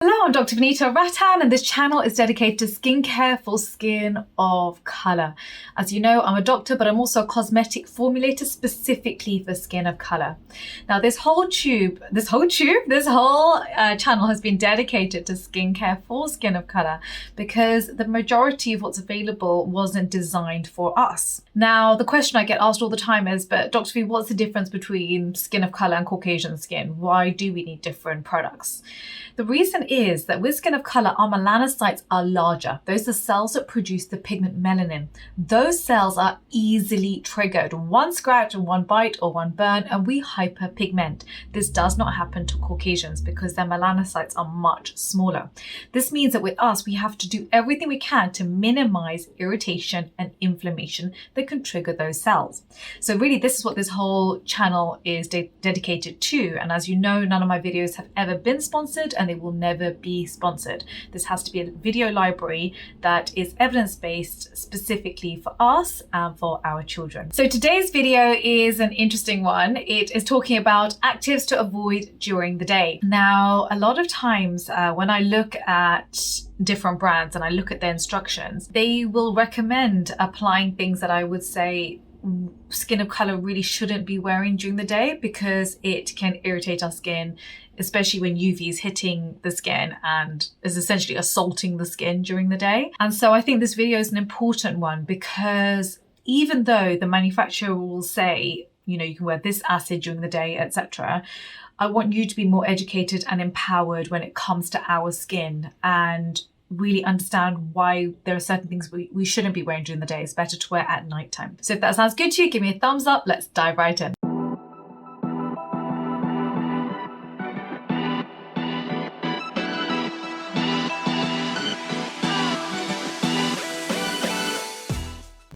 Hello, I'm Dr. Vanita Rattan, and this channel is dedicated to skincare for skin of color. As you know, I'm a doctor, but I'm also a cosmetic formulator specifically for skin of color. Now, this whole channel has been dedicated to skincare for skin of color because the majority of what's available wasn't designed for us. Now, the question I get asked all the time is, but Dr. V, what's the difference between skin of color and Caucasian skin? Why do we need different products? The reason is that with skin of color, our melanocytes are larger. Those are cells that produce the pigment melanin. Those cells are easily triggered. One scratch and one bite or one burn and we hyperpigment. This does not happen to Caucasians because their melanocytes are much smaller. This means that with us, we have to do everything we can to minimize irritation and inflammation that can trigger those cells. So really, this is what this whole channel is dedicated to. And as you know, none of my videos have ever been sponsored and they will never be sponsored. This has to be a video library that is evidence-based specifically for us and for our children. So today's video is an interesting one. It is talking about actives to avoid during the day. Now, a lot of times when I look at different brands and I look at their instructions, they will recommend applying things that I would say skin of color really shouldn't be wearing during the day because it can irritate our skin, especially when UV is hitting the skin and is essentially assaulting the skin during the day. And so I think this video is an important one because even though the manufacturer will say, you know, you can wear this acid during the day, etc., I want you to be more educated and empowered when it comes to our skin and really understand why there are certain things we shouldn't be wearing during the day. It's better to wear at nighttime. So if that sounds good to you, give me a thumbs up. Let's dive right in.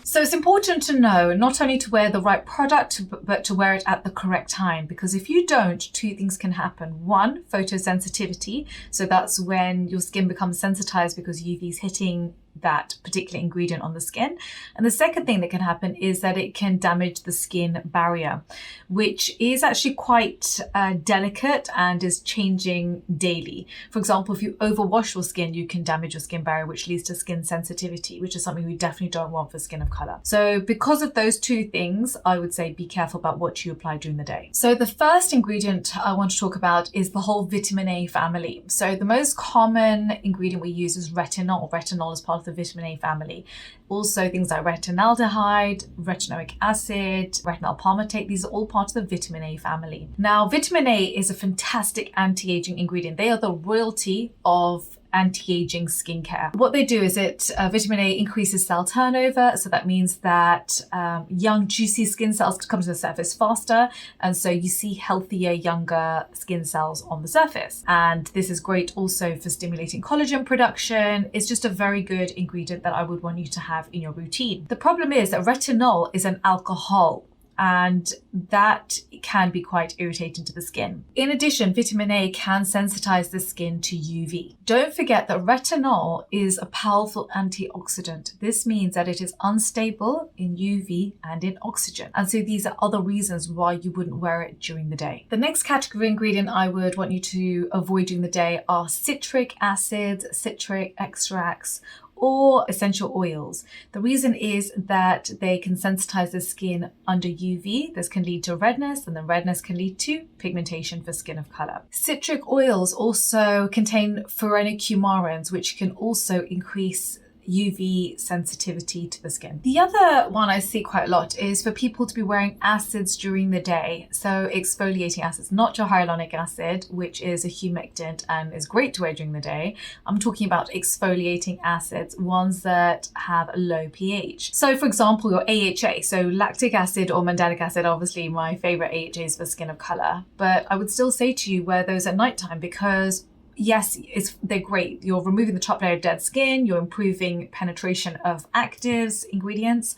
So it's important to know not only to wear the right product, but to wear it at the correct time. Because if you don't, two things can happen. One, photosensitivity. So that's when your skin becomes sensitized because UV is hitting that particular ingredient on the skin. And the second thing that can happen is that it can damage the skin barrier, which is actually quite delicate and is changing daily. For example, if you overwash your skin, you can damage your skin barrier, which leads to skin sensitivity, which is something we definitely don't want for skin of color. So because of those two things, I would say be careful about what you apply during the day. So the first ingredient I want to talk about is the whole vitamin A family. So the most common ingredient we use is retinol. Retinol is part of the vitamin A family. Also things like retinaldehyde, retinoic acid, retinol palmitate, these are all part of the vitamin A family. Now, vitamin A is a fantastic anti-aging ingredient. They are the royalty of anti-aging skincare. What they do is vitamin A increases cell turnover. So that means that young, juicy skin cells come to the surface faster. And so you see healthier, younger skin cells on the surface. And this is great also for stimulating collagen production. It's just a very good ingredient that I would want you to have in your routine. The problem is that retinol is an alcohol, and that can be quite irritating to the skin. In addition, vitamin A can sensitize the skin to UV. Don't forget that retinol is a powerful antioxidant. This means that it is unstable in UV and in oxygen. And so these are other reasons why you wouldn't wear it during the day. The next category ingredient I would want you to avoid during the day are citric acids, citric extracts, or essential oils. The reason is that they can sensitize the skin under UV. This can lead to redness, and the redness can lead to pigmentation for skin of color. Citric oils also contain furanocoumarins, which can also increase UV sensitivity to the skin. The other one I see quite a lot is for people to be wearing acids during the day. So exfoliating acids, not your hyaluronic acid, which is a humectant and is great to wear during the day. I'm talking about exfoliating acids, ones that have a low pH. So for example, your AHA, so lactic acid or mandelic acid, obviously my favorite AHAs for skin of color, but I would still say to you wear those at nighttime because yes, they're great. You're removing the top layer of dead skin, you're improving penetration of actives, ingredients,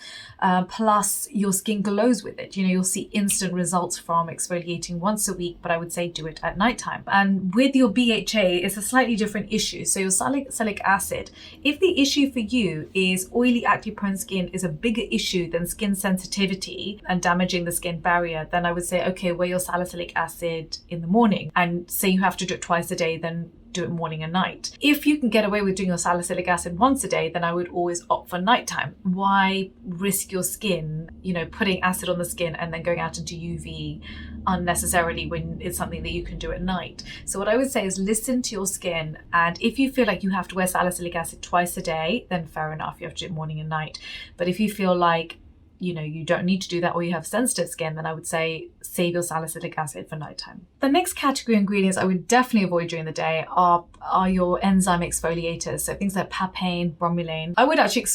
plus your skin glows with it. You know, you'll see instant results from exfoliating once a week, but I would say do it at nighttime. And with your BHA, it's a slightly different issue. So your salicylic acid, if the issue for you is oily, acne-prone skin is a bigger issue than skin sensitivity and damaging the skin barrier, then I would say, okay, wear your salicylic acid in the morning. And say you have to do it twice a day, then do it morning and night. If you can get away with doing your salicylic acid once a day, then I would always opt for nighttime. Why risk your skin, putting acid on the skin and then going out into UV unnecessarily when it's something that you can do at night? So what I would say is listen to your skin, and if you feel like you have to wear salicylic acid twice a day, then fair enough, you have to do it morning and night. But if you feel like you don't need to do that, or you have sensitive skin, then I would say save your salicylic acid for nighttime. The next category of ingredients I would definitely avoid during the day are your enzyme exfoliators. So things like papain, bromelain. I would actually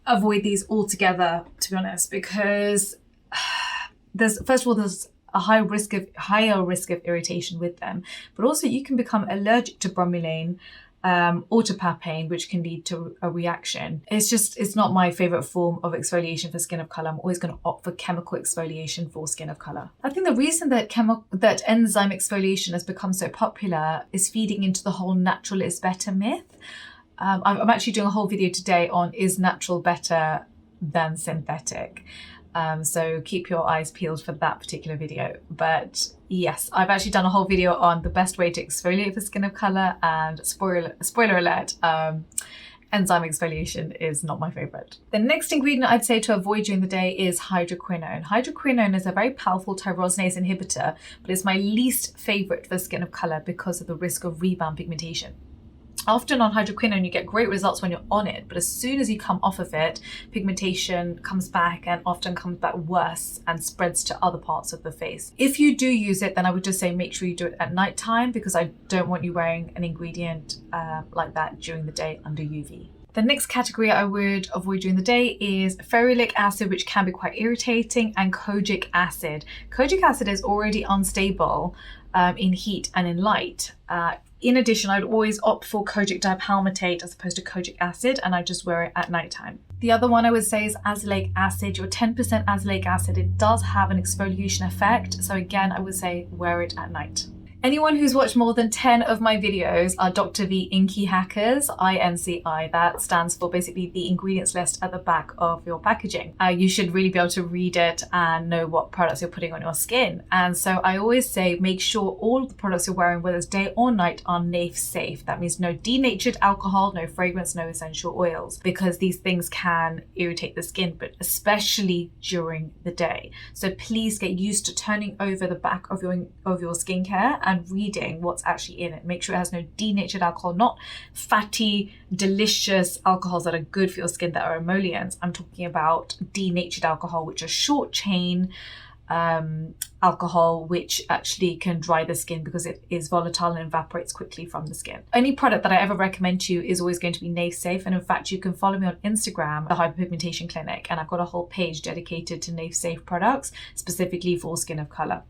avoid these altogether, to be honest, because there's a higher risk of irritation with them, but also you can become allergic to bromelain or to papain, which can lead to a reaction. It's not my favorite form of exfoliation for skin of color. I'm always going to opt for chemical exfoliation for skin of color. I think the reason that enzyme exfoliation has become so popular is feeding into the whole natural is better myth. I'm actually doing a whole video today on is natural better than synthetic. So keep your eyes peeled for that particular video. But yes, I've actually done a whole video on the best way to exfoliate for skin of color, and spoiler alert, enzyme exfoliation is not my favorite. The next ingredient I'd say to avoid during the day is hydroquinone. Hydroquinone is a very powerful tyrosinase inhibitor, but it's my least favorite for skin of color because of the risk of rebound pigmentation. Often on hydroquinone, you get great results when you're on it, but as soon as you come off of it, pigmentation comes back, and often comes back worse and spreads to other parts of the face. If you do use it, then I would just say make sure you do it at night time, because I don't want you wearing an ingredient like that during the day under UV. The next category I would avoid during the day is ferulic acid, which can be quite irritating, and kojic acid. Kojic acid is already unstable in heat and in light. In addition, I'd always opt for kojic dipalmitate as opposed to kojic acid, and I just wear it at nighttime. The other one I would say is azelaic acid. Your 10% azelaic acid, it does have an exfoliation effect. So again, I would say wear it at night. Anyone who's watched more than 10 of my videos are Dr. V Inky Hackers, INCI. That stands for basically the ingredients list at the back of your packaging. You should really be able to read it and know what products you're putting on your skin. And so I always say make sure all the products you're wearing, whether it's day or night, are NAF safe. That means no denatured alcohol, no fragrance, no essential oils, because these things can irritate the skin, but especially during the day. So please get used to turning over the back of your skincare and reading what's actually in it. Make sure it has no denatured alcohol, not fatty, delicious alcohols that are good for your skin that are emollients. I'm talking about denatured alcohol, which are short chain alcohol, which actually can dry the skin because it is volatile and evaporates quickly from the skin. Any product that I ever recommend to you is always going to be NAF safe, and in fact you can follow me on Instagram, the Hyperpigmentation Clinic, and I've got a whole page dedicated to NAF safe products specifically for skin of color.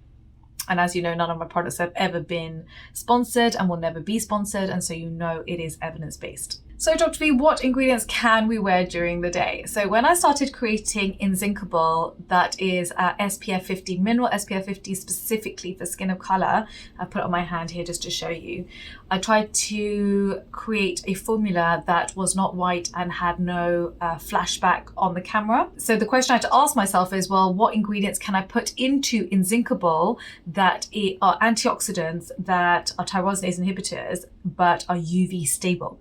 And as you know, none of my products have ever been sponsored and will never be sponsored, and so you know it is evidence-based. So Dr. V, what ingredients can we wear during the day? So when I started creating Inzincable, that is SPF50, mineral SPF50 specifically for skin of color, I put it on my hand here just to show you. I tried to create a formula that was not white and had no flashback on the camera. So the question I had to ask myself is, well, what ingredients can I put into Inzincable that are antioxidants, that are tyrosinase inhibitors, but are UV stable?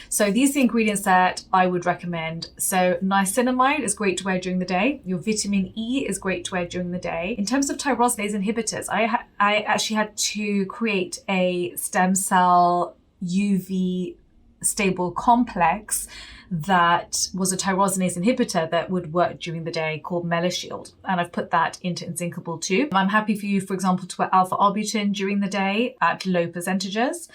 So these are the ingredients that I would recommend. So niacinamide is great to wear during the day. Your vitamin E is great to wear during the day. In terms of tyrosinase inhibitors, I actually had to create a stem cell UV stable complex that was a tyrosinase inhibitor that would work during the day called Melashield, and I've put that into Inzincable too. I'm happy for you, for example, to wear alpha-arbutin during the day at low percentages.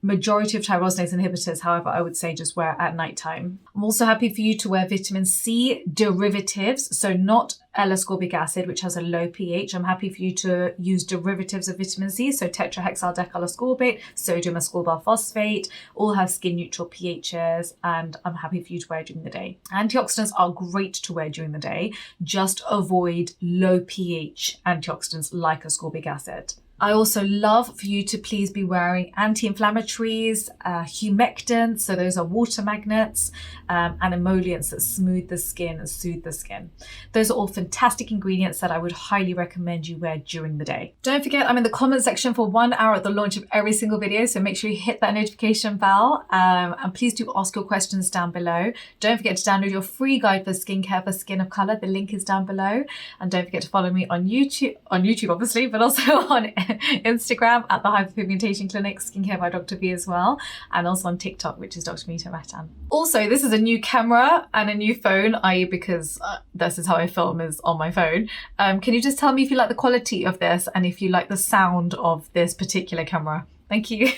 Majority of tyrosinase inhibitors, however, I would say just wear at nighttime. I'm also happy for you to wear vitamin C derivatives, so not L-ascorbic acid, which has a low pH. I'm happy for you to use derivatives of vitamin C, so tetrahexyldecylascorbate, sodium ascorbyl phosphate, all have skin neutral pHs, and I'm happy for you to wear during the day. Antioxidants are great to wear during the day, just avoid low pH antioxidants like ascorbic acid. I also love for you to please be wearing anti-inflammatories, humectants, so those are water magnets, and emollients that smooth the skin and soothe the skin. Those are all fantastic ingredients that I would highly recommend you wear during the day. Don't forget, I'm in the comment section for 1 hour at the launch of every single video, so make sure you hit that notification bell, and please do ask your questions down below. Don't forget to download your free guide for skincare for skin of color. The link is down below. And don't forget to follow me on YouTube obviously, but also on Instagram at the Hyperpigmentation Clinic, Skincare by Dr. V as well, and also on TikTok, which is Dr. Vanita Rattan. Also, this is a new camera and a new phone, i.e. because this is how I film, is on my phone. Can you just tell me if you like the quality of this and if you like the sound of this particular camera? Thank you.